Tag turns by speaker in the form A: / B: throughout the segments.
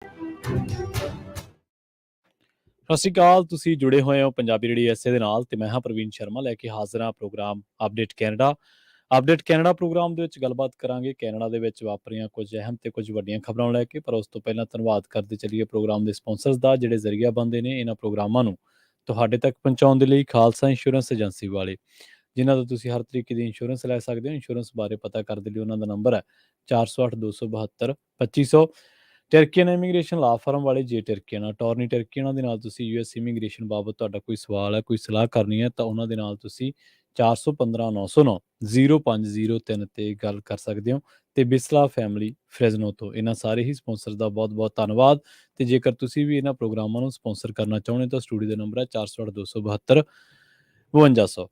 A: ਸਤਿ ਸ਼੍ਰੀ ਅਕਾਲ। ਤੁਸੀਂ ਜੁੜੇ ਹੋਏ ਹੋ ਪੰਜਾਬੀ ਰੇਡੀਓ ਐਸੇ ਦੇ ਨਾਲ ਤੇ ਮੈਂ ਹਾਂ ਪ੍ਰਵੀਨ ਸ਼ਰਮਾ ਲੈ ਕੇ ਹਾਜ਼ਰ ਹਾਂ programme update Canada. Update Canada programme ਦੇ ਵਿੱਚ ਗੱਲਬਾਤ ਕਰਾਂਗੇ ਕੈਨੇਡਾ ਦੇ ਵਿੱਚ ਵਾਪਰੀਆਂ ਕੁਝ ਅਹਿਮ ਤੇ ਕੁਝ ਵੱਡੀਆਂ ਖਬਰਾਂ ਨੂੰ ਲੈ ਕੇ। ਪਰ ਉਸ ਤੋਂ ਪਹਿਲਾਂ ਧੰਨਵਾਦ ਕਰਦੇ ਚੱਲੀਏ ਪ੍ਰੋਗਰਾਮ ਦੇ ਸਪਾਂਸਰਸ ਦਾ ਜਿਹੜੇ ਜ਼ਰੀਆ ਬਣਦੇ ਨੇ ਇਹਨਾਂ ਪ੍ਰੋਗਰਾਮਾਂ ਨੂੰ ਤੁਹਾਡੇ ਤੱਕ ਪਹੁੰਚਾਉਣ ਦੇ ਲਈ। ਖਾਲਸਾ ਇੰਸ਼ੋਰੈਂਸ ਏਜੰਸੀ ਵਾਲੇ, ਜਿਨ੍ਹਾਂ ਤੋਂ ਤੁਸੀਂ ਹਰ ਤਰੀਕੇ ਦੀ ਇੰਸ਼ੋਰੈਂਸ ਲੈ ਸਕਦੇ ਹੋ। ਇੰਸ਼ੋਰੈਂਸ ਬਾਰੇ ਪਤਾ ਕਰਨ ਦੇ ਲਈ ਉਹਨਾਂ ਦਾ ਨੰਬਰ ਹੈ 408 272 2500। ਟਰਕੀਅਨ ਇਮੀਗ੍ਰੇਸ਼ਨ ਲਾ ਫਰਮ ਵਾਲੇ, ਜੇ ਟਰਕੀਅਨ ਅਟਾਰਨੀ ਟਰਕੀਅਨਾਂ ਦੇ ਨਾਲ ਤੁਸੀਂ ਯੂਐਸ ਇਮੀਗ੍ਰੇਸ਼ਨ ਬਾਬਤ ਤੁਹਾਡਾ ਕੋਈ ਸਵਾਲ ਹੈ, ਕੋਈ ਸਲਾਹ ਕਰਨੀ ਹੈ ਤਾਂ ਉਹਨਾਂ ਦੇ ਨਾਲ ਤੁਸੀਂ 415 909 0503 ਤੇ ਗੱਲ ਕਰ ਸਕਦੇ ਹੋ। ਤੇ ਬਿਸਲਾ ਫੈਮਿਲੀ ਫ੍ਰੈਜ਼ਨੋ ਤੋਂ ਇਹਨਾਂ ਸਾਰੇ ਹੀ ਸਪਾਂਸਰ ਦਾ ਬਹੁਤ ਬਹੁਤ ਧੰਨਵਾਦ। ਤੇ ਜੇਕਰ ਤੁਸੀਂ ਵੀ ਇਹਨਾਂ ਪ੍ਰੋਗਰਾਮਾਂ ਨੂੰ ਸਪਾਂਸਰ ਕਰਨਾ ਚਾਹੁੰਦੇ ਤਾਂ ਸਟੂਡੀਓ ਦਾ ਨੰਬਰ ਹੈ 408 272 5200।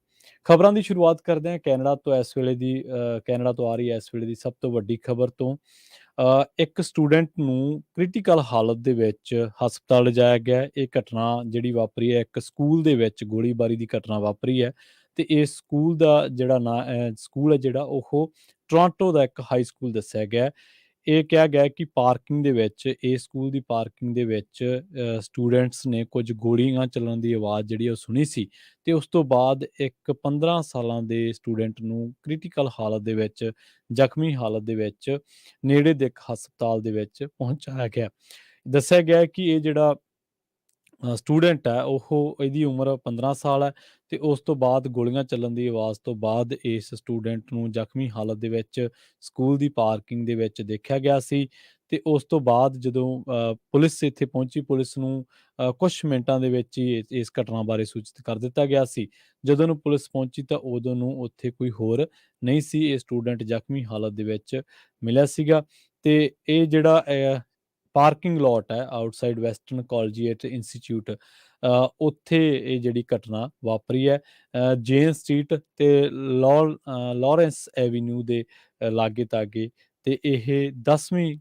A: ਖਬਰਾਂ ਦੀ ਸ਼ੁਰੂਆਤ ਕਰਦੇ ਹਾਂ ਕੈਨੇਡਾ ਤੋਂ। ਇਸ ਵੇਲੇ ਦੀ ਕੈਨੇਡਾ ਤੋਂ ਆ ਰਹੀ ਹੈ ਇਸ ਵੇਲੇ ਦੀ ਸਭ ਤੋਂ ਵੱਡੀ ਖਬਰ ਤੋਂ। ਇੱਕ ਸਟੂਡੈਂਟ ਨੂੰ ਕ੍ਰਿਟੀਕਲ ਹਾਲਤ ਦੇ ਵਿੱਚ ਹਸਪਤਾਲ ਲਿਜਾਇਆ ਗਿਆ। ਇਹ ਘਟਨਾ ਜਿਹੜੀ ਵਾਪਰੀ ਹੈ ਇੱਕ ਸਕੂਲ ਦੇ ਵਿੱਚ ਗੋਲੀਬਾਰੀ ਦੀ ਘਟਨਾ ਵਾਪਰੀ ਹੈ। ਤੇ ਇਸ ਸਕੂਲ ਦਾ ਜਿਹੜਾ ਸਕੂਲ ਹੈ ਜਿਹੜਾ ਉਹ ਟੋਰਾਂਟੋ ਦਾ ਇੱਕ ਹਾਈ ਸਕੂਲ ਦੱਸਿਆ ਗਿਆ। ਇਹ ਕਿਹਾ ਗਿਆ ਕਿ ਪਾਰਕਿੰਗ ਦੇ ਵਿੱਚ, ਇਹ ਸਕੂਲ ਦੀ ਪਾਰਕਿੰਗ ਦੇ ਵਿੱਚ ਸਟੂਡੈਂਟਸ ਨੇ ਕੁਝ ਗੋਲੀਆਂ ਚੱਲਣ ਦੀ ਆਵਾਜ਼ ਜਿਹੜੀ ਉਹ ਸੁਣੀ ਸੀ। ਤੇ ਉਸ ਤੋਂ ਬਾਅਦ ਇੱਕ 15 ਸਾਲਾਂ ਦੇ ਸਟੂਡੈਂਟ ਨੂੰ ਕ੍ਰਿਟੀਕਲ ਹਾਲਤ ਦੇ ਵਿੱਚ, ਜ਼ਖਮੀ ਹਾਲਤ ਦੇ ਵਿੱਚ ਨੇੜੇ ਦੇ ਇੱਕ ਹਸਪਤਾਲ ਦੇ ਵਿੱਚ ਪਹੁੰਚਾਇਆ ਗਿਆ। ਦੱਸਿਆ ਗਿਆ ਕਿ ਇਹ ਜਿਹੜਾ ਸਟੂਡੈਂਟ ਹੈ ਉਹ, ਇਹਦੀ ਉਮਰ 15 ਸਾਲ ਹੈ। ਤੇ ਉਸ ਤੋਂ ਬਾਅਦ ਗੋਲੀਆਂ ਚੱਲਣ ਦੀ ਆਵਾਜ਼ ਤੋਂ ਬਾਅਦ ਇਸ ਸਟੂਡੈਂਟ ਨੂੰ ਜ਼ਖਮੀ ਹਾਲਤ ਦੇ ਵਿੱਚ ਸਕੂਲ ਦੀ ਪਾਰਕਿੰਗ ਦੇ ਵਿੱਚ ਦੇਖਿਆ ਗਿਆ ਸੀ। ਤੇ ਉਸ ਤੋਂ ਬਾਅਦ ਜਦੋਂ ਪੁਲਿਸ ਇੱਥੇ ਪਹੁੰਚੀ, ਪੁਲਿਸ ਨੂੰ ਕੁਝ ਮਿੰਟਾਂ ਦੇ ਵਿੱਚ ਹੀ ਇਸ ਘਟਨਾ ਬਾਰੇ ਸੂਚਿਤ ਕਰ ਦਿੱਤਾ ਗਿਆ ਸੀ। ਜਦੋਂ ਨੂੰ ਪੁਲਿਸ ਪਹੁੰਚੀ ਤਾਂ ਉਦੋਂ ਨੂੰ ਉੱਥੇ ਕੋਈ ਹੋਰ ਨਹੀਂ ਸੀ, ਇਹ ਸਟੂਡੈਂਟ ਜ਼ਖਮੀ ਹਾਲਤ ਦੇ ਵਿੱਚ ਮਿਲਿਆ ਸੀਗਾ। ਤੇ ਇਹ ਜਿਹੜਾ ਪਾਰਕਿੰਗ ਲੋਟ ਹੈ ਆਊਟਸਾਈਡ ਵੈਸਟਰਨ ਕਾਲਜੀਏਟ ਇੰਸਟੀਚਿਊਟ, ਉੱਥੇ ਇਹ ਜਿਹੜੀ ਘਟਨਾ ਵਾਪਰੀ ਹੈ। ਜੇਨ ਸਟਰੀਟ ਤੇ ਲਾਰੈਂਸ ਐਵੀਨਿਊ ਦੇ ਲਾਗੇ ਤਾਗੇ। ਤੇ ਇਹ 10ਵੀਂ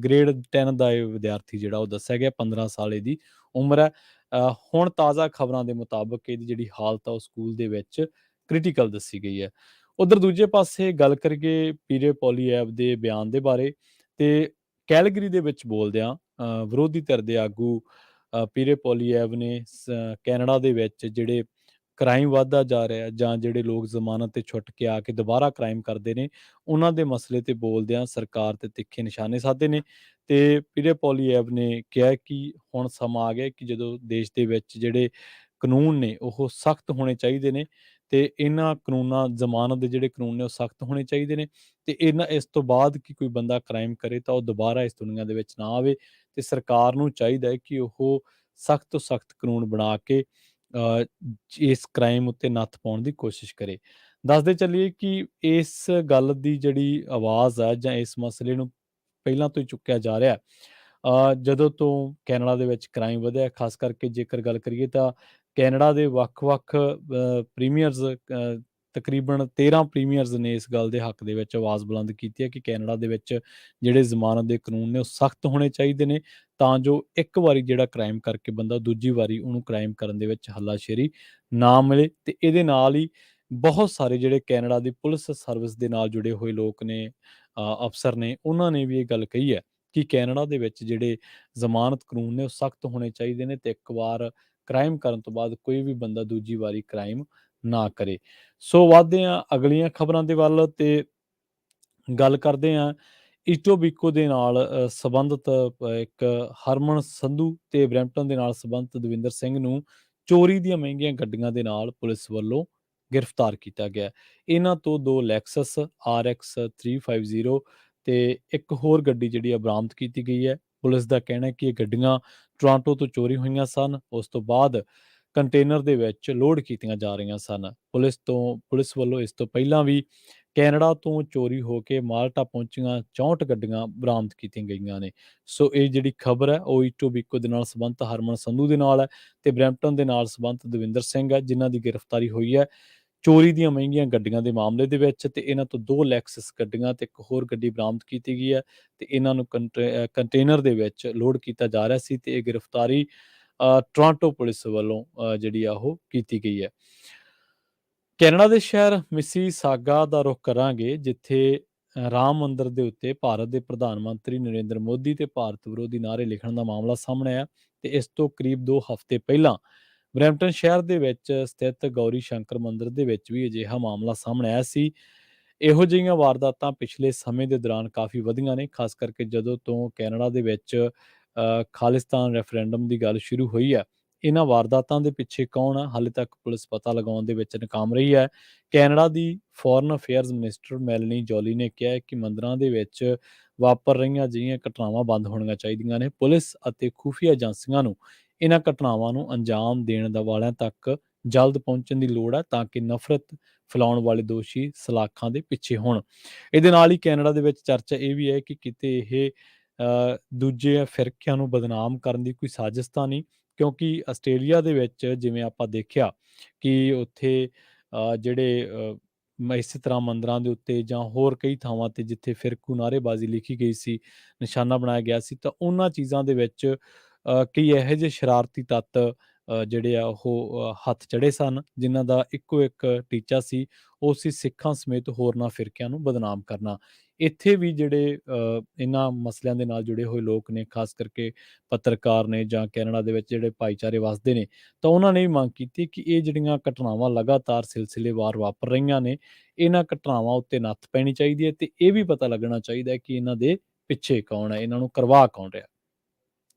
A: ਗ੍ਰੇਡ 10 ਦਾ ਇਹ ਵਿਦਿਆਰਥੀ ਜਿਹੜਾ ਉਹ ਦੱਸਿਆ ਗਿਆ, 15 ਸਾਲ ਦੀ ਉਮਰ ਹੈ। ਹੁਣ ਤਾਜ਼ਾ ਖਬਰਾਂ ਦੇ ਮੁਤਾਬਕ ਇਹਦੀ ਜਿਹੜੀ ਹਾਲਤ ਆ ਉਹ ਸਕੂਲ ਦੇ ਵਿੱਚ ਕ੍ਰਿਟੀਕਲ ਦੱਸੀ ਗਈ ਹੈ। ਉਧਰ ਦੂਜੇ ਪਾਸੇ ਗੱਲ ਕਰੀਏ ਪੀਰੇ ਪੋਲੀਐਵ ਦੇ ਬਿਆਨ ਦੇ ਬਾਰੇ। ਤੇ ਕੈਲਗਰੀ ਦੇ ਵਿੱਚ ਬੋਲਦਿਆਂ ਵਿਰੋਧੀ ਧਿਰ ਦੇ ਆਗੂ ਪੀਰੇ ਪੋਲੀਐਵ ਨੇ ਕੈਨੇਡਾ ਦੇ ਵਿੱਚ ਜਿਹੜੇ ਕ੍ਰਾਈਮ ਵੱਧਦਾ ਜਾ ਰਿਹਾ ਜਾਂ ਜਿਹੜੇ ਲੋਕ ਜ਼ਮਾਨਤ ਤੇ ਛੁੱਟ ਕੇ ਆ ਕੇ ਦੁਬਾਰਾ ਕ੍ਰਾਈਮ ਕਰਦੇ ਨੇ, ਉਹਨਾਂ ਦੇ ਮਸਲੇ ਤੇ ਬੋਲਦਿਆਂ ਸਰਕਾਰ ਤੇ ਤਿੱਖੇ ਨਿਸ਼ਾਨੇ ਸਾਧੇ ਨੇ। ਤੇ ਪੀਰੇ ਪੋਲੀਐਵ ਨੇ ਕਿਹਾ ਕਿ ਹੁਣ ਸਮਾਂ ਆ ਗਿਆ ਕਿ ਜਦੋਂ ਦੇਸ਼ ਦੇ ਵਿੱਚ ਜਿਹੜੇ ਕਾਨੂੰਨ ਨੇ ਉਹ ਸਖਤ ਹੋਣੇ ਚਾਹੀਦੇ ਨੇ। ਤੇ ਇਹਨਾਂ ਕਾਨੂੰਨਾਂ, ਜ਼ਮਾਨਤ ਦੇ ਜਿਹੜੇ ਕਾਨੂੰਨ ਨੇ ਉਹ ਸਖਤ ਹੋਣੇ ਚਾਹੀਦੇ ਨੇ। ਤੇ ਇਸ ਤੋਂ ਬਾਅਦ ਕਿ ਕੋਈ ਬੰਦਾ ਕ੍ਰਾਈਮ ਕਰੇ ਤਾਂ ਉਹ ਦੁਬਾਰਾ ਇਸ ਦੁਨੀਆ ਦੇ ਵਿੱਚ ਨਾ ਆਵੇ। ਤੇ ਸਰਕਾਰ ਨੂੰ ਚਾਹੀਦਾ ਹੈ ਕਿ ਉਹ ਸਖਤ ਤੋਂ ਸਖਤ ਕਾਨੂੰਨ ਬਣਾ ਕੇ ਇਸ ਕ੍ਰਾਈਮ ਉੱਤੇ ਨੱਥ ਪਾਉਣ ਦੀ ਕੋਸ਼ਿਸ਼ ਕਰੇ। ਦੱਸਦੇ ਚੱਲੀਏ ਕਿ ਇਸ ਗੱਲ ਦੀ ਜਿਹੜੀ ਆਵਾਜ਼ ਹੈ ਜਾਂ ਇਸ ਮਸਲੇ ਨੂੰ ਪਹਿਲਾਂ ਤੋਂ ਹੀ ਚੁੱਕਿਆ ਜਾ ਰਿਹਾ। ਜਦੋਂ ਤੋਂ ਕੈਨੇਡਾ ਦੇ ਵਿੱਚ ਕ੍ਰਾਈਮ ਵਧਿਆ, ਖਾਸ ਕਰਕੇ ਜੇਕਰ ਗੱਲ ਕਰੀਏ ਤਾਂ ਕੈਨੇਡਾ ਦੇ ਵੱਖ-ਵੱਖ ਪ੍ਰੀਮੀਅਰਸ, ਤਕਰੀਬਨ 13 ਪ੍ਰੀਮੀਅਰਸ ਨੇ ਇਸ ਗੱਲ ਦੇ ਹੱਕ ਦੇ ਵਿੱਚ ਆਵਾਜ਼ ਬੁਲੰਦ ਕੀਤੀ ਹੈ ਕਿ ਕੈਨੇਡਾ ਦੇ ਵਿੱਚ ਜਿਹੜੇ ਜ਼ਮਾਨਤ ਦੇ ਕਾਨੂੰਨ ਨੇ ਉਹ ਸਖਤ ਹੋਣੇ ਚਾਹੀਦੇ ਨੇ, ਤਾਂ ਜੋ ਇੱਕ ਵਾਰੀ ਜਿਹੜਾ ਕ੍ਰਾਈਮ ਕਰਕੇ ਬੰਦਾ ਦੂਜੀ ਵਾਰੀ ਉਹਨੂੰ ਕ੍ਰਾਈਮ ਕਰਨ ਦੇ ਵਿੱਚ ਹੱਲਾਸ਼ੇਰੀ ਨਾ ਮਿਲੇ। ਤੇ ਇਹਦੇ ਨਾਲ ਹੀ ਬਹੁਤ ਸਾਰੇ ਜਿਹੜੇ ਕੈਨੇਡਾ ਦੀ ਪੁਲਿਸ ਸਰਵਿਸ ਦੇ ਨਾਲ ਜੁੜੇ ਹੋਏ ਲੋਕ ਨੇ, ਅਫਸਰ ਨੇ, ਉਹਨਾਂ ਨੇ ਵੀ ਇਹ ਗੱਲ ਕਹੀ ਹੈ ਕਿ ਕੈਨੇਡਾ ਦੇ ਵਿੱਚ ਜਿਹੜੇ ਜ਼ਮਾਨਤ ਕਾਨੂੰਨ ਨੇ ਉਹ ਸਖਤ ਹੋਣੇ ਚਾਹੀਦੇ ਨੇ ਤੇ ਇੱਕ ਵਾਰ ਕ੍ਰਾਈਮ ਕਰਨ ਤੋਂ ਬਾਅਦ ਕੋਈ ਵੀ ਬੰਦਾ ਦੂਜੀ ਵਾਰੀ ਕ੍ਰਾਈਮ ਨਾ ਕਰੇ। ਸੋ ਵੱਧਦੇ ਹਾਂ ਅਗਲੀਆਂ ਖਬਰਾਂ ਦੇ ਵੱਲ ਤੇ ਗੱਲ ਕਰਦੇ ਹਾਂ ਇਟੋਬੀਕੋ ਦੇ ਨਾਲ ਸੰਬੰਧਿਤ ਇੱਕ ਹਰਮਨ ਸੰਧੂ ਤੇ ਬਰੈਂਪਟਨ ਦੇ ਨਾਲ ਸੰਬੰਧਿਤ ਦਵਿੰਦਰ ਸਿੰਘ ਨੂੰ ਚੋਰੀ ਦੀਆਂ ਮਹਿੰਗੀਆਂ ਗੱਡੀਆਂ ਦੇ ਨਾਲ ਪੁਲਿਸ ਵੱਲੋਂ ਗ੍ਰਿਫਤਾਰ ਕੀਤਾ ਗਿਆ। ਇਹਨਾਂ ਤੋਂ 2 ਲੈਕਸਸ RX 350 ਤੇ ਇੱਕ ਹੋਰ ਗੱਡੀ ਜਿਹੜੀ ਆ ਬਰਾਮਦ ਕੀਤੀ ਗਈ ਹੈ। ਪੁਲਿਸ ਦਾ ਕਹਿਣਾ ਹੈ ਕਿ ਇਹ ਗੱਡੀਆਂ ਟੋਰਾਂਟੋ ਤੋਂ ਚੋਰੀ ਹੋਈਆਂ ਸਨ, ਉਸ ਤੋਂ ਬਾਅਦ ਕੰਟੇਨਰ ਦੇ ਵਿੱਚ ਲੋਡ ਕੀਤੀਆਂ ਜਾ ਰਹੀਆਂ ਸਨ। ਪੁਲਿਸ ਵੱਲੋਂ ਇਸ ਤੋਂ ਪਹਿਲਾਂ ਵੀ ਕੈਨੇਡਾ ਤੋਂ ਚੋਰੀ ਹੋ ਕੇ ਮਾਲਟਾ ਪਹੁੰਚੀਆਂ 64 ਗੱਡੀਆਂ ਬਰਾਮਦ ਕੀਤੀਆਂ ਗਈਆਂ ਨੇ। ਸੋ ਇਹ ਜਿਹੜੀ ਖਬਰ ਹੈ ਉਹ ਇਟੋਬੀਕੋ ਦੇ ਨਾਲ ਸੰਬੰਧਿਤ ਹਰਮਨ ਸੰਧੂ ਦੇ ਨਾਲ ਹੈ ਤੇ ਬਰੈਂਪਟਨ ਦੇ ਨਾਲ ਸੰਬੰਧਿਤ ਦਵਿੰਦਰ ਸਿੰਘ ਹੈ, ਜਿਨ੍ਹਾਂ ਦੀ ਗ੍ਰਿਫਤਾਰੀ ਹੋਈ ਹੈ ਚੋਰੀ ਦੀਆਂ ਮਹਿੰਗੀਆਂ ਗੱਡੀਆਂ ਦੇ ਮਾਮਲੇ ਦੇ ਵਿੱਚ। ਤੇ ਇਹਨਾਂ ਤੋਂ 2 ਲੈਕਸਸ ਗੱਡੀਆਂ ਤੇ ਇੱਕ ਹੋਰ ਗੱਡੀ ਬਰਾਮਦ ਕੀਤੀ ਗਈ ਹੈ ਤੇ ਇਹਨਾਂ ਨੂੰ ਕੰਟੇਨਰ ਦੇ ਵਿੱਚ ਲੋਡ ਕੀਤਾ ਜਾ ਰਿਹਾ ਸੀ। ਤੇ ਇਹ ਗ੍ਰਿਫਤਾਰੀ ਟੋਰਾਂਟੋ ਪੁਲਿਸ ਵੱਲੋਂ ਜਿਹੜੀ ਆ ਉਹ ਕੀਤੀ ਗਈ ਹੈ। ਕੈਨੇਡਾ ਦੇ ਸ਼ਹਿਰ ਮਿਸੀਸਾਗਾ ਦਾ ਰੁਖ ਕਰਾਂਗੇ, ਜਿੱਥੇ ਰਾਮ ਮੰਦਰ ਦੇ ਉੱਤੇ ਭਾਰਤ ਦੇ ਪ੍ਰਧਾਨ ਮੰਤਰੀ ਨਰਿੰਦਰ ਮੋਦੀ ਤੇ ਭਾਰਤ ਵਿਰੋਧੀ ਨਾਅਰੇ ਲਿਖਣ ਦਾ ਮਾਮਲਾ ਸਾਹਮਣੇ ਆਇਆ ਤੇ ਇਸ ਤੋਂ ਕਰੀਬ 2 ਹਫ਼ਤੇ ਪਹਿਲਾਂ ਬਰੈਂਪਟਨ ਸ਼ਹਿਰ ਦੇ ਵਿੱਚ ਸਥਿਤ ਗੌਰੀ ਸ਼ੰਕਰ ਮੰਦਿਰ ਦੇ ਵਿੱਚ ਵੀ ਅਜਿਹਾ ਮਾਮਲਾ ਸਾਹਮਣੇ ਆਇਆ ਸੀ। ਇਹੋ ਜਿਹੀਆਂ ਵਾਰਦਾਤਾਂ ਪਿਛਲੇ ਸਮੇਂ ਦੇ ਦੌਰਾਨ ਕਾਫੀ ਵਧੀਆਂ ਨੇ, ਖਾਸ ਕਰਕੇ ਜਦੋਂ ਤੋਂ ਕੈਨੇਡਾ ਦੇ ਵਿੱਚ ਖਾਲਿਸਤਾਨ ਰੈਫਰੈਂਡਮ ਦੀ ਗੱਲ ਸ਼ੁਰੂ ਹੋਈ ਹੈ। ਇਹਨਾਂ ਵਾਰਦਾਤਾਂ ਦੇ ਪਿੱਛੇ ਕੌਣ ਆ, ਹਾਲੇ ਤੱਕ ਪੁਲਿਸ ਪਤਾ ਲਗਾਉਣ ਦੇ ਵਿੱਚ ਨਾਕਾਮ ਰਹੀ ਹੈ। ਕੈਨੇਡਾ ਦੀ ਫੋਰਨ ਅਫੇਅਰਸ ਮਿਨਿਸਟਰ ਮੈਲਨੀ ਜੋਲੀ ਨੇ ਕਿਹਾ ਹੈ ਕਿ ਮੰਦਰਾਂ ਦੇ ਵਿੱਚ ਵਾਪਰ ਰਹੀਆਂ ਅਜਿਹੀਆਂ ਘਟਨਾਵਾਂ ਬੰਦ ਹੋਣੀਆਂ ਚਾਹੀਦੀਆਂ ਨੇ। ਪੁਲਿਸ ਅਤੇ ਖੁਫੀਆ ਏਜੰਸੀਆਂ ਨੂੰ ਇਹਨਾਂ ਘਟਨਾਵਾਂ ਨੂੰ ਅੰਜਾਮ ਦੇਣ ਦਾ ਵਾਲਿਆਂ ਤੱਕ ਜਲਦ ਪਹੁੰਚਣ ਦੀ ਲੋੜ ਹੈ ਤਾਂ ਕਿ ਨਫ਼ਰਤ ਫੈਲਾਉਣ ਵਾਲੇ ਦੋਸ਼ੀ ਸਲਾਖਾਂ ਦੇ ਪਿੱਛੇ ਹੋਣ। ਇਹਦੇ ਨਾਲ ਹੀ ਕੈਨੇਡਾ ਦੇ ਵਿੱਚ ਚਰਚਾ ਇਹ ਵੀ ਹੈ ਕਿ ਕਿਤੇ ਇਹ ਦੂਜੇ ਫਿਰਕਿਆਂ ਨੂੰ ਬਦਨਾਮ ਕਰਨ ਦੀ ਕੋਈ ਸਾਜ਼ਿਸ਼ ਤਾਂ ਨਹੀਂ, ਕਿਉਂਕਿ ਆਸਟ੍ਰੇਲੀਆ ਦੇ ਵਿੱਚ ਜਿਵੇਂ ਆਪਾਂ ਦੇਖਿਆ ਕਿ ਉੱਥੇ ਜਿਹੜੇ ਇਸੇ ਤਰ੍ਹਾਂ ਮੰਦਰਾਂ ਦੇ ਉੱਤੇ ਜਾਂ ਹੋਰ ਕਈ ਥਾਵਾਂ ਤੇ ਜਿੱਥੇ ਫਿਰਕੂ ਨਾਅਰੇਬਾਜ਼ੀ ਲਿਖੀ ਗਈ ਸੀ, ਨਿਸ਼ਾਨਾ ਬਣਾਇਆ ਗਿਆ ਸੀ, ਤਾਂ ਉਹਨਾਂ ਚੀਜ਼ਾਂ ਦੇ ਵਿੱਚ ਕਈ ਇਹੋ ਜਿਹੇ ਸ਼ਰਾਰਤੀ ਤੱਤ ਜਿਹੜੇ ਆ ਉਹ ਹੱਥ ਚੜ੍ਹੇ ਸਨ, ਜਿਨ੍ਹਾਂ ਦਾ ਇੱਕੋ ਇੱਕ ਟੀਚਾ ਸੀ, ਉਹ ਸੀ ਸਿੱਖਾਂ ਸਮੇਤ ਹੋਰਨਾਂ ਫਿਰਕਿਆਂ ਨੂੰ ਬਦਨਾਮ ਕਰਨਾ। ਇੱਥੇ ਵੀ ਜਿਹੜੇ ਇਹਨਾਂ ਮਸਲਿਆਂ ਦੇ ਨਾਲ ਜੁੜੇ ਹੋਏ ਲੋਕ ਨੇ, ਖਾਸ ਕਰਕੇ ਪੱਤਰਕਾਰ ਨੇ ਜਾਂ ਕੈਨੇਡਾ ਦੇ ਵਿੱਚ ਜਿਹੜੇ ਭਾਈਚਾਰੇ ਵੱਸਦੇ ਨੇ, ਤਾਂ ਉਹਨਾਂ ਨੇ ਵੀ ਮੰਗ ਕੀਤੀ ਕਿ ਇਹ ਜਿਹੜੀਆਂ ਘਟਨਾਵਾਂ ਲਗਾਤਾਰ ਸਿਲਸਿਲੇਵਾਰ ਵਾਪਰ ਰਹੀਆਂ ਨੇ, ਇਹਨਾਂ ਘਟਨਾਵਾਂ ਉੱਤੇ ਨੱਥ ਪੈਣੀ ਚਾਹੀਦੀ ਹੈ ਤੇ ਇਹ ਵੀ ਪਤਾ ਲੱਗਣਾ ਚਾਹੀਦਾ ਹੈ ਕਿ ਇਹਨਾਂ ਦੇ ਪਿੱਛੇ ਕੌਣ ਹੈ, ਇਹਨਾਂ ਨੂੰ ਕਰਵਾ ਕੌਣ ਰਿਹਾ।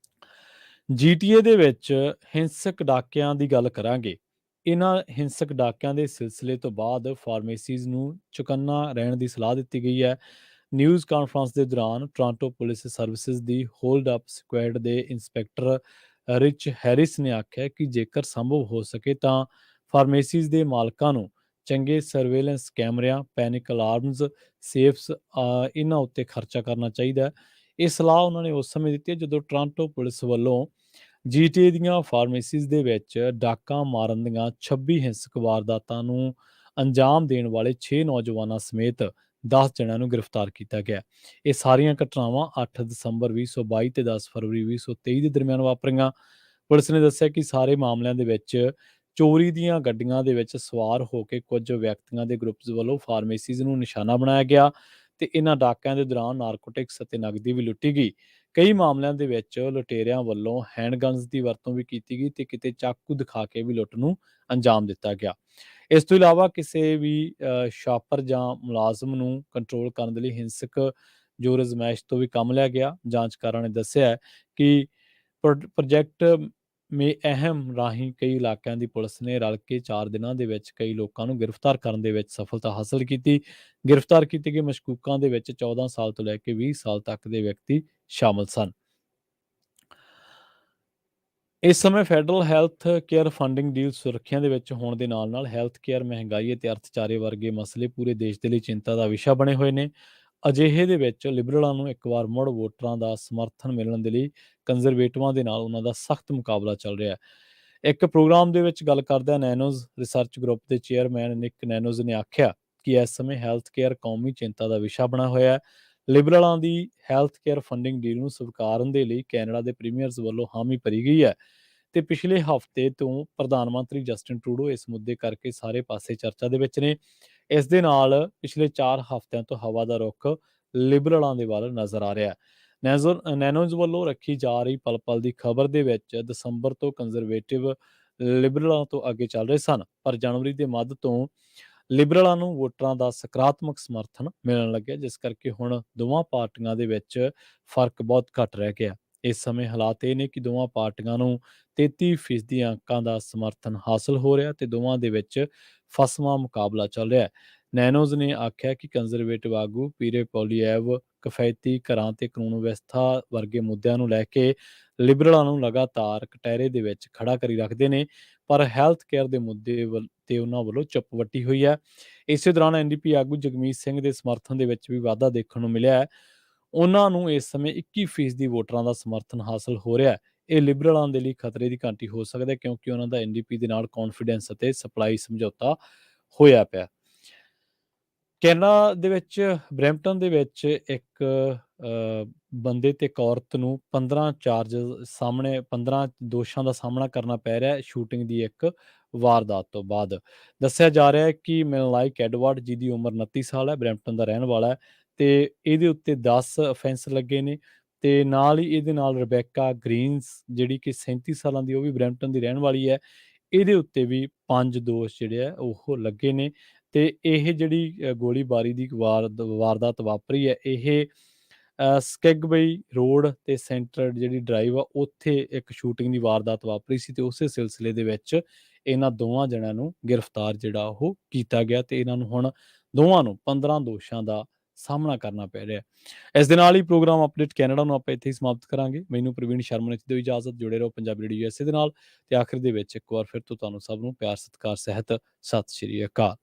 A: GTA ਦੇ ਵਿੱਚ ਹਿੰਸਕ ਡਾਕਿਆਂ ਦੀ ਗੱਲ ਕਰਾਂਗੇ। ਇਹਨਾਂ ਹਿੰਸਕ ਡਾਕਿਆਂ ਦੇ ਸਿਲਸਿਲੇ ਤੋਂ ਬਾਅਦ ਫਾਰਮੇਸੀਜ਼ ਨੂੰ ਚੁਕੰਨਾ ਰਹਿਣ ਦੀ ਸਲਾਹ ਦਿੱਤੀ ਗਈ ਹੈ। ਨਿਊਜ਼ ਕਾਨਫਰੰਸ ਦੇ ਦੌਰਾਨ ਟੋਰਾਂਟੋ ਪੁਲਿਸ ਸਰਵਿਸਿਜ਼ ਦੀ ਹੋਲਡ ਅਪ ਸਕੁਐਡ ਦੇ ਇੰਸਪੈਕਟਰ ਰਿਚ ਹੈਰਿਸ ਨੇ ਆਖਿਆ ਕਿ ਜੇਕਰ ਸੰਭਵ ਹੋ ਸਕੇ ਤਾਂ ਫਾਰਮੇਸੀਜ਼ ਦੇ ਮਾਲਕਾਂ ਨੂੰ ਚੰਗੇ ਸਰਵੇਲੈਂਸ ਕੈਮਰਿਆਂ, ਪੈਨਿਕ ਅਲਾਰਮਸ, ਸੇਫਸ ਇਹਨਾਂ ਉੱਤੇ ਖਰਚਾ ਕਰਨਾ ਚਾਹੀਦਾ ਹੈ। ਇਹ ਸਲਾਹ ਉਹਨਾਂ ਨੇ ਉਸ ਸਮੇਂ ਦਿੱਤੀ ਜਦੋਂ ਟੋਰਾਂਟੋ ਪੁਲਿਸ ਵੱਲੋਂ GTA ਦੀਆਂ ਫਾਰਮੇਸੀਜ਼ ਦੇ ਵਿੱਚ ਡਾਕਾ ਮਾਰਨ ਦੀਆਂ 26 ਹਿੰਸਕ ਵਾਰਦਾਤਾਂ ਨੂੰ ਅੰਜਾਮ ਦੇਣ ਵਾਲੇ 6 ਨੌਜਵਾਨਾਂ ਸਮੇਤ 10 ਜਣਿਆਂ ਨੂੰ ਗ੍ਰਿਫਤਾਰ ਕੀਤਾ ਗਿਆ। ਇਹ ਸਾਰੀਆਂ ਘਟਨਾਵਾਂ 8 ਦਸੰਬਰ 2022 ਤੇ 10 ਫਰਵਰੀ 2023 ਦੇ ਦਰਮਿਆਨ ਵਾਪਰੀਆਂ। ਪੁਲਿਸ ਨੇ ਦੱਸਿਆ ਕਿ ਸਾਰੇ ਮਾਮਲਿਆਂ ਦੇ ਵਿੱਚ ਚੋਰੀ ਦੀਆਂ ਗੱਡੀਆਂ ਦੇ ਵਿੱਚ ਸਵਾਰ ਹੋ ਕੇ ਕੁਝ ਵਿਅਕਤੀਆਂ ਦੇ ਗਰੁੱਪਸ ਵੱਲੋਂ ਫਾਰਮੇਸੀਜ਼ ਨੂੰ ਨਿਸ਼ਾਨਾ ਬਣਾਇਆ ਗਿਆ ਤੇ ਇਹਨਾਂ ਡਾਕਿਆਂ ਦੇ ਦੌਰਾਨ ਨਾਰਕੋਟਿਕਸ ਅਤੇ ਨਕਦੀ ਵੀ ਲੁੱਟੀ ਗਈ। ਕਈ ਮਾਮਲਿਆਂ ਦੇ ਵਿੱਚ ਲੁਟੇਰਿਆਂ ਵੱਲੋਂ ਹੈਂਡਗਨਸ ਦੀ ਵਰਤੋਂ ਵੀ ਕੀਤੀ ਗਈ ਤੇ ਕਿਤੇ ਚਾਕੂ ਦਿਖਾ ਕੇ ਵੀ ਲੁੱਟ ਨੂੰ ਅੰਜਾਮ ਦਿੱਤਾ ਗਿਆ। ਇਸ ਤੋਂ ਇਲਾਵਾ ਕਿਸੇ ਵੀ ਸ਼ਾਪਰ ਜਾਂ ਮੁਲਾਜ਼ਮ ਨੂੰ ਕੰਟਰੋਲ ਕਰਨ ਦੇ ਲਈ ਹਿੰਸਕ ਜ਼ੋਰ ਅਜ਼ਮਾਇਸ਼ ਤੋਂ ਵੀ ਕੰਮ ਲਿਆ ਗਿਆ। ਜਾਂਚਕਾਰਾਂ ਨੇ ਦੱਸਿਆ ਹੈ ਕਿ ਪ੍ਰੋਜੈਕਟ ਮੇ ਅਹਿਮ ਰਾਹੀਂ ਕਈ ਇਲਾਕਿਆਂ ਦੀ ਪੁਲਿਸ ਨੇ ਰਲ ਕੇ 4 ਦਿਨਾਂ ਦੇ ਵਿੱਚ ਕਈ ਲੋਕਾਂ ਨੂੰ ਗ੍ਰਿਫਤਾਰ ਕਰਨ ਦੇ ਵਿੱਚ ਸਫਲਤਾ ਹਾਸਲ ਕੀਤੀ। ਗ੍ਰਿਫਤਾਰ ਕੀਤੇ ਗਏ ਮਸ਼ਕੂਕਾਂ ਦੇ ਵਿੱਚ 14 ਸਾਲ ਤੋਂ ਲੈ ਕੇ 20 ਸਾਲ ਤੱਕ ਦੇ ਵਿਅਕਤੀ ਸ਼ਾਮਲ ਸਨ। ਇਸ ਸਮੇਂ federal health care funding deal ਸੁਰੱਖਿਆ ਦੇ ਵਿੱਚ ਹੋਣ ਦੇ ਨਾਲ-ਨਾਲ ਹੈਲਥ ਕੇਅਰ ਮਹਿੰਗਾਈ ਅਤੇ ਅਰਥਚਾਰੇ ਵਰਗੇ ਮਸਲੇ ਪੂਰੇ ਦੇਸ਼ ਦੇ ਲਈ ਚਿੰਤਾ ਦਾ ਵਿਸ਼ਾ ਬਣੇ ਹੋਏ ਨੇ। ਅਜਿਹੇ ਦੇ ਵਿੱਚ ਲਿਬਰਲਾਂ ਨੂੰ ਇੱਕ ਵਾਰ ਮੁੜ ਵੋਟਰਾਂ ਦਾ ਸਮਰਥਨ ਮਿਲਣ ਦੇ ਲਈ ਕੰਜ਼ਰਵੇਟਿਵਾਂ ਦੇ ਨਾਲ ਉਹਨਾਂ ਦਾ ਸਖਤ ਮੁਕਾਬਲਾ ਚੱਲ ਰਿਹਾ ਹੈ। ਇੱਕ ਪ੍ਰੋਗਰਾਮ ਦੇ ਵਿੱਚ ਗੱਲ ਕਰਦਿਆਂ ਨੈਨੋਜ਼ ਰਿਸਰਚ ਗਰੁੱਪ ਦੇ ਚੇਅਰਮੈਨ ਨਿਕ ਨੈਨੋਜ਼ ਨੇ ਆਖਿਆ ਕਿ ਇਸ ਸਮੇਂ ਹੈਲਥ ਕੇਅਰ ਕੌਮੀ ਚਿੰਤਾ ਦਾ ਵਿਸ਼ਾ ਬਣਾ ਹੋਇਆ ਹੈ। ਲਿਬਰਲਾਂ ਦੀ ਹੈਲਥ ਕੇਅਰ ਫੰਡਿੰਗ ਡੀਲ ਨੂੰ ਸਵੀਕਾਰਨ ਦੇ ਲਈ ਕੈਨੇਡਾ ਦੇ ਪ੍ਰੀਮੀਅਰਜ਼ ਵੱਲੋਂ ਹਾਮੀ ਭਰੀ ਗਈ ਹੈ ਤੇ ਪਿਛਲੇ ਹਫ਼ਤੇ ਤੋਂ ਪ੍ਰਧਾਨ ਮੰਤਰੀ ਜਸਟਿਨ ਟਰੂਡੋ ਇਸ ਮੁੱਦੇ ਕਰਕੇ ਸਾਰੇ ਪਾਸੇ ਚਰਚਾ ਦੇ ਵਿੱਚ ਨੇ। ਇਸ ਦੇ ਨਾਲ ਪਿਛਲੇ 4 ਹਫ਼ਤਿਆਂ ਤੋਂ ਹਵਾ ਦਾ ਰੁੱਖ ਲਿਬਰਲਾਂ ਦੇ ਵੱਲ ਨਜ਼ਰ ਆ ਰਿਹਾ ਹੈ। ਨੈਨੋਜ਼ ਵੱਲੋਂ ਰੱਖੀ ਜਾ ਰਹੀ ਪਲ-ਪਲ ਦੀ ਖਬਰ ਦੇ ਵਿੱਚ ਦਸੰਬਰ ਤੋਂ ਕੰਜ਼ਰਵੇਟਿਵ ਲਿਬਰਲਾਂ ਤੋਂ ਅੱਗੇ ਚੱਲ ਰਹੇ ਸਨ, ਪਰ ਜਨਵਰੀ ਦੇ ਮੱਧ ਤੋਂ ਲਿਬਰਲਾਂ ਨੂੰ ਵੋਟਰਾਂ ਦਾ ਸਕਾਰਾਤਮਕ ਸਮਰਥਨ ਮਿਲਣ ਲੱਗਿਆ, ਜਿਸ ਕਰਕੇ ਹੁਣ ਦੋਵਾਂ ਪਾਰਟੀਆਂ ਦੇ ਵਿੱਚ ਫਰਕ ਬਹੁਤ ਘੱਟ ਰਹਿ ਗਿਆ। ਇਸ ਸਮੇਂ ਹਾਲਾਤ ਇਹ ਨੇ ਕਿ ਦੋਵਾਂ ਪਾਰਟੀਆਂ ਨੂੰ 33% ਅੰਕਾਂ ਦਾ ਸਮਰਥਨ ਹਾਸਲ ਹੋ ਰਿਹਾ ਤੇ ਦੋਵਾਂ ਦੇ ਵਿੱਚ ਫਸਵਾਂ ਮੁਕਾਬਲਾ ਚੱਲ ਰਿਹਾ ਹੈ। ਨੈਨੋਜ਼ ਨੇ ਆਖਿਆ ਕਿ ਕੰਜ਼ਰਵੇਟਿਵ ਆਗੂ ਪੀਰੇ ਪੋਲੀਐਵ ਕਫਾਇਤੀ ਘਰਾਂ ਤੇ ਕਾਨੂੰਨ ਵਿਵਸਥਾ ਵਰਗੇ ਮੁੱਦਿਆਂ ਨੂੰ ਲੈ ਕੇ ਲਿਬਰਲਾਂ ਨੂੰ ਲਗਾਤਾਰ ਕਟਹਿਰੇ ਦੇ ਵਿੱਚ ਖੜਾ ਕਰੀ ਰੱਖਦੇ ਨੇ, ਪਰ ਹੈਲਥ ਕੇਅਰ ਦੇ ਮੁੱਦੇ ਤੇ ਉਹਨਾਂ ਵੱਲੋਂ ਚੁੱਪ ਵੱਟੀ ਹੋਈ ਹੈ। ਇਸੇ ਦੌਰਾਨ NDP ਆਗੂ ਜਗਮੀਤ ਸਿੰਘ ਦੇ ਸਮਰਥਨ ਦੇ ਵਿੱਚ ਵੀ ਵਾਧਾ ਦੇਖਣ ਨੂੰ ਮਿਲਿਆ ਹੈ। ਉਹਨਾਂ ਨੂੰ ਇਸ ਸਮੇਂ 21% ਵੋਟਰਾਂ ਦਾ ਸਮਰਥਨ ਹਾਸਲ ਹੋ ਰਿਹਾ ਹੈ। ਇਹ ਲਿਬਰਲਾਂ ਦੇ ਲਈ ਖਤਰੇ ਦੀ ਘੰਟੀ ਹੋ ਸਕਦਾ ਹੈ, ਕਿਉਂਕਿ ਉਹਨਾਂ ਦਾ NDP ਦੇ ਨਾਲ ਕੌਨਫੀਡੈਂਸ ਅਤੇ ਸਪਲਾਈ ਸਮਝੌਤਾ ਹੋਇਆ ਪਿਆ। ਕੈਨੇਡਾ ਦੇ ਵਿੱਚ ਬਰੈਂਪਟਨ ਦੇ ਵਿੱਚ ਇੱਕ ਬੰਦੇ ਤੇ ਇੱਕ ਔਰਤ ਨੂੰ 15 ਦੋਸ਼ਾਂ ਦਾ ਸਾਹਮਣਾ ਕਰਨਾ ਪੈ ਰਿਹਾ ਹੈ ਸ਼ੂਟਿੰਗ ਦੀ ਇੱਕ ਵਾਰਦਾਤ ਤੋਂ ਬਾਅਦ। ਦੱਸਿਆ ਜਾ ਰਿਹਾ ਹੈ ਕਿ ਮਿਲਨਾਈਕ ਐਡਵਰਡ, ਜਿਹਦੀ ਉਮਰ 29 ਸਾਲ ਹੈ, ਬਰੈਂਪਟਨ ਦਾ ਰਹਿਣ ਵਾਲਾ ਹੈ ਤੇ ਇਹਦੇ ਉੱਤੇ 10 ਅਫੈਂਸ ਲੱਗੇ ਨੇ ਤੇ ਨਾਲ ਹੀ ਇਹਦੇ ਨਾਲ ਰਿਬੈਕਾ ਗ੍ਰੀਨਸ ਜਿਹੜੀ ਕਿ 37 ਸਾਲਾਂ ਦੀ, ਉਹ ਵੀ ਬਰੈਂਪਟਨ ਦੀ ਰਹਿਣ ਵਾਲੀ ਹੈ। ਇਹਦੇ ਉੱਤੇ ਵੀ 5 ਦੋਸ਼ ਜਿਹੜੇ ਆ ਉਹ ਲੱਗੇ ਨੇ ਤੇ ਇਹ ਜਿਹੜੀ ਗੋਲੀਬਾਰੀ ਦੀ ਵਾਰਦਾਤ ਵਾਪਰੀ ਹੈ, ਇਹ ਸਕੈਗਬਈ ਰੋਡ ਤੇ ਸੈਂਟਰ ਜਿਹੜੀ ਡਰਾਈਵ ਆ ਉੱਥੇ ਇੱਕ ਸ਼ੂਟਿੰਗ ਦੀ ਵਾਰਦਾਤ ਵਾਪਰੀ ਸੀ ਤੇ ਉਸੇ ਸਿਲਸਿਲੇ ਦੇ ਵਿੱਚ ਇਹਨਾਂ ਦੋਵਾਂ ਜਣਿਆਂ ਨੂੰ ਗ੍ਰਿਫਤਾਰ ਜਿਹੜਾ ਉਹ ਕੀਤਾ ਗਿਆ ਤੇ ਇਹਨਾਂ ਨੂੰ ਹੁਣ ਦੋਵਾਂ ਨੂੰ 15 ਦੋਸ਼ਾਂ ਦਾ ਸਾਹਮਣਾ ਕਰਨਾ ਪੈ ਰਿਹਾ। ਇਸ ਦੇ ਨਾਲ ਹੀ ਪ੍ਰੋਗਰਾਮ ਅਪਡੇਟ ਕੈਨੇਡਾ ਨੂੰ ਆਪਾਂ ਇੱਥੇ ਹੀ ਸਮਾਪਤ ਕਰਾਂਗੇ। ਮੈਨੂੰ ਪ੍ਰਵੀਨ ਸ਼ਰਮਾ ਨੇ ਦਿਓ ਇਜਾਜ਼ਤ। ਜੁੜੇ ਰਹੋ ਪੰਜਾਬੀ ਰੇਡੀਓ USA ਦੇ ਨਾਲ ਤੇ ਆਖਿਰ ਦੇ ਵਿੱਚ ਇੱਕ ਵਾਰ ਫਿਰ ਤੋਂ ਤੁਹਾਨੂੰ ਸਭ ਨੂੰ ਪਿਆਰ ਸਤਿਕਾਰ ਸਹਿਤ ਸਤਿ ਸ਼੍ਰੀ ਅਕਾਲ।